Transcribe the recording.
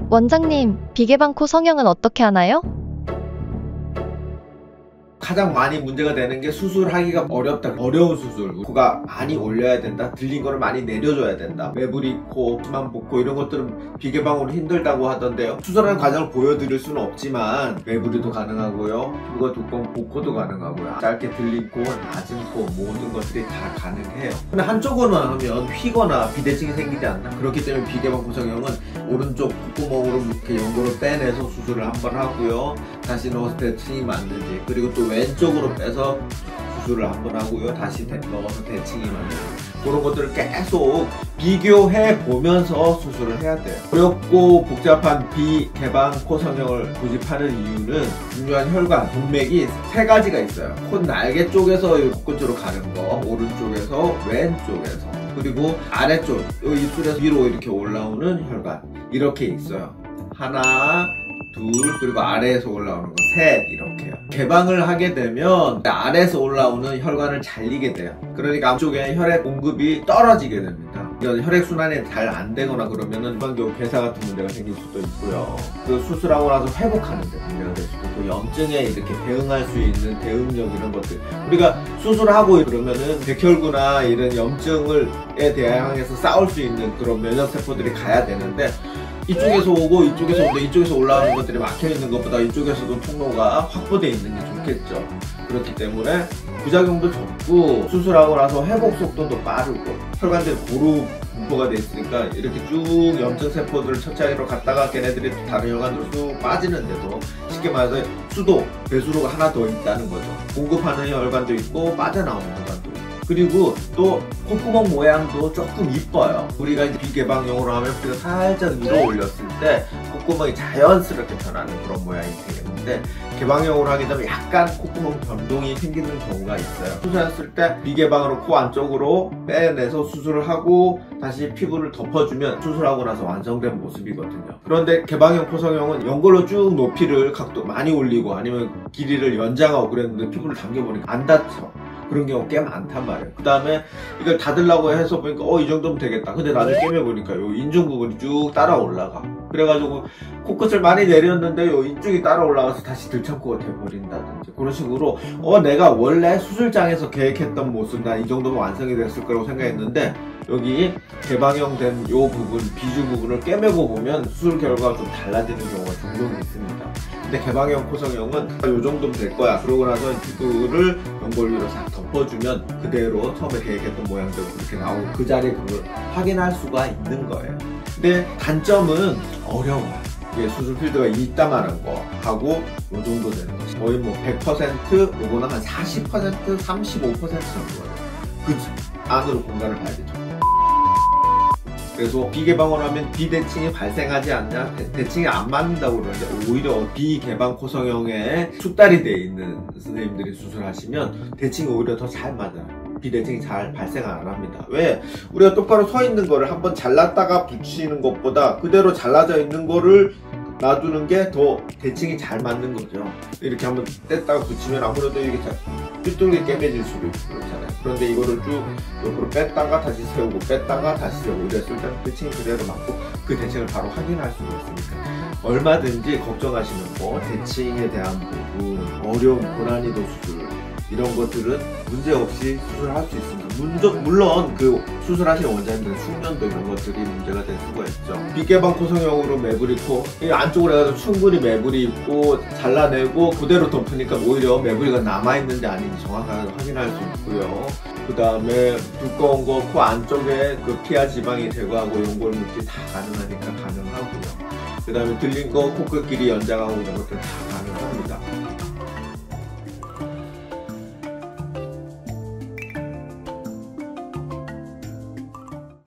원장님, 비개방 코 성형은 어떻게 하나요? 가장 많이 문제가 되는 게 수술하기가 어렵다. 어려운 수술. 코가 많이 올려야 된다. 들린 거를 많이 내려줘야 된다. 매부리코, 수만복코 이런 것들은 비개방으로 힘들다고 하던데요. 수술하는 과정을 보여드릴 수는 없지만 매부리도 가능하고요. 피부가 두꺼운 복코도 가능하고요. 짧게 들린 코, 낮은 코 모든 것들이 다 가능해요. 근데 한쪽으로만 하면 휘거나 비대칭이 생기지 않나. 그렇기 때문에 비개방 코 성형은 오른쪽 콧구멍으로 이렇게 연고를 빼내서 수술을 한번 하고요. 다시 넣어서 대칭이 맞는지, 그리고 또 왼쪽으로 빼서 수술을 한번 하고요. 다시 넣어서 대칭이 맞는지, 그런 것들을 계속 비교해 보면서 수술을 해야 돼요. 어렵고 복잡한 비개방 코 성형을 고집하는 이유는 중요한 혈관, 동맥이 세 가지가 있어요. 콧 날개 쪽에서 콧끝으로 가는 거, 오른쪽에서 왼쪽에서, 그리고 아래쪽 입술에서 위로 이렇게 올라오는 혈관, 이렇게 있어요. 하나, 둘, 그리고 아래에서 올라오는 거 셋, 이렇게요. 개방을 하게 되면 아래에서 올라오는 혈관을 잘리게 돼요. 그러니까 앞쪽에 혈액 공급이 떨어지게 됩니다. 혈액순환이 잘 안 되거나 그러면은 일반적으로 괴사 같은 문제가 생길 수도 있고요. 그 수술하고 나서 회복하는 데 문제가 될 수도 있고, 염증에 이렇게 대응할 수 있는 대응력 이런 것들, 우리가 수술하고 그러면은 백혈구나 이런 염증에 대항해서 싸울 수 있는 그런 면역세포들이 가야 되는데, 이쪽에서 오고 이쪽에서 오는데 이쪽에서 올라오는 것들이 막혀있는 것보다 이쪽에서도 통로가 확보되어 있는 게 좋겠죠. 그렇기 때문에 부작용도 적고 수술하고 나서 회복 속도도 빠르고, 혈관들이 고루 분포가 되어 있으니까 이렇게 쭉 염증 세포들을 처치하기로 갔다가 걔네들이 다른 혈관으로 쑥 빠지는데도, 쉽게 말해서 수도, 배수로가 하나 더 있다는 거죠. 공급하는 혈관도 있고 빠져나오는 혈관도 있고. 그리고 또 콧구멍 모양도 조금 이뻐요. 우리가 이제 비개방용으로 하면 우리가 살짝 위로 올렸을 때 콧구멍이 자연스럽게 변하는 그런 모양이 되겠는데, 개방용으로 하게 되면 약간 콧구멍 변동이 생기는 경우가 있어요. 수술했을 때 비개방으로 코 안쪽으로 빼내서 수술을 하고 다시 피부를 덮어주면 수술하고 나서 완성된 모습이거든요. 그런데 개방형 코 성형은 연골로 쭉 높이를 각도 많이 올리고 아니면 길이를 연장하고 그랬는데 피부를 당겨보니까 안 닿죠. 그런 경우 꽤 많단 말이에요. 그 다음에 이걸 닫으려고 해서 보니까 이 정도면 되겠다. 근데 나중에 깨매보니까 요 인중 부분이 쭉 따라 올라가. 그래가지고 코끝을 많이 내렸는데 요 이쪽이 따라 올라가서 다시 들창코가 돼버린다든지, 그런 식으로 내가 원래 수술장에서 계획했던 모습, 난 이 정도면 완성이 됐을 거라고 생각했는데 여기 개방형 된 요 부분, 비주 부분을 깨매고 보면 수술 결과가 좀 달라지는 경우가 종종 있습니다. 근데 개방형 코 성형은 요 정도면 될 거야. 그러고 나서 피부를 연골 위로 싹 덮어주면 그대로 처음에 계획했던 모양대로 그렇게 나오고 그 자리에 그걸 확인할 수가 있는 거예요. 근데 단점은 어려워요. 이게 수술 필드가 이따만한 거 하고 요 정도 되는 거지. 거의 뭐 100%, 요거는 한 40%, 35% 정도예요. 그 안으로 공간을 봐야 되죠. 그래서 비개방을 하면 비대칭이 발생하지 않냐, 대칭이 안 맞는다고 그러는데, 오히려 비개방 코 성형에 숙달이 돼 있는 선생님들이 수술하시면 대칭이 오히려 더 잘 맞아요. 비대칭이 잘 발생 안 합니다. 왜? 우리가 똑바로 서 있는 거를 한번 잘랐다가 붙이는 것보다 그대로 잘라져 있는 거를 놔두는 게 더 대칭이 잘 맞는 거죠. 이렇게 한번 뗐다가 붙이면 아무래도 이게 삐뚤게 깨매질 수도 있고 그렇잖아요. 그런데 이거를 쭉 옆으로 뺐다가 다시 세우고 뺐다가 다시 세우고 이랬을 때는 대칭이 그대로 맞고 그 대칭을 바로 확인할 수가 있으니까 얼마든지 걱정하시는 거, 대칭에 대한 부분, 어려운 고난이도 수술 이런 것들은 문제없이 수술할 수 있습니다. 물론 그 수술하시는 원장님들은 숙련도 이런 것들이 문제가 될 수가 있죠. 비개방 코 성형으로 매부리 코, 이 안쪽으로 해가지고 충분히 매부리 있고 잘라내고 그대로 덮으니까 오히려 매부리가 남아있는지 아닌지 정확하게 확인할 수 있고요. 그 다음에 두꺼운 거 코 안쪽에 그 피하 지방이 제거하고 연골 묻기 다 가능하니까 가능하고요. 그 다음에 들린 거 코끝 길이 연장하고 이런 것들 다 가능합니다.